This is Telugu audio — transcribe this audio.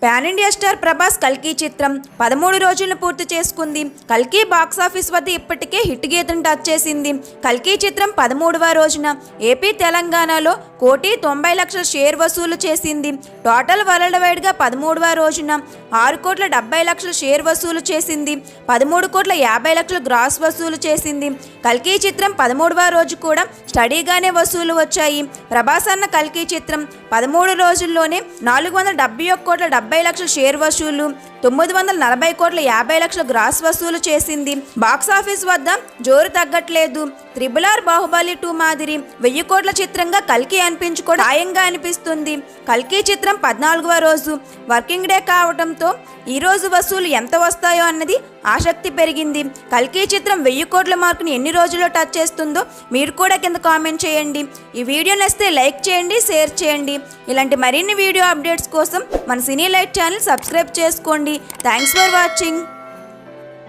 పాన్ ఇండియా స్టార్ ప్రభాస్ కల్కి చిత్రం 13 రోజులను పూర్తి చేసుకుంది. కల్కి బాక్సాఫీస్ వద్ద ఇప్పటికే హిట్ గీతను టచ్ చేసింది. కల్కి చిత్రం 13వ రోజున ఏపీ తెలంగాణలో 1,90,00,000 షేర్ వసూలు చేసింది. టోటల్ వరల్డ్ వైడ్గా 13వ రోజున 6,70,00,000 షేర్ వసూలు చేసింది. 13,50,00,000 గ్రాస్ వసూలు చేసింది. కల్కి చిత్రం 13వ రోజు కూడా స్టడీగానే వసూలు వచ్చాయి. ప్రభాస్ అన్న కల్కి చిత్రం 13 రోజుల్లోనే 471,70,00,000 షేర్ వసూలు, 940,50,00,000 గ్రాస్ వసూలు చేసింది. బాక్సాఫీస్ వద్ద జోరు తగ్గట్లేదు. RRR బాహుబలి 2 మాదిరి 1,000 కోట్ల చిత్రంగా కల్కి అనిపించుకోవడం ఖాయంగా అనిపిస్తుంది. కల్కి చిత్రం 14వ రోజు వర్కింగ్ డే కావడంతో ఈ రోజు వసూలు ఎంత వస్తాయో అన్నది ఆసక్తి పెరిగింది. కల్కి చిత్రం 1,000 కోట్ల మార్కుని ఎన్ని రోజుల్లో టచ్ చేస్తుందో మీరు కూడా కింద కామెంట్ చేయండి. ఈ వీడియో నచ్చితే లైక్ చేయండి, షేర్ చేయండి. ఇలాంటి మరిన్ని వీడియో అప్డేట్స్ కోసం మన సినీ లైట్ ఛానల్ సబ్స్క్రైబ్ చేసుకోండి. Thanks for watching.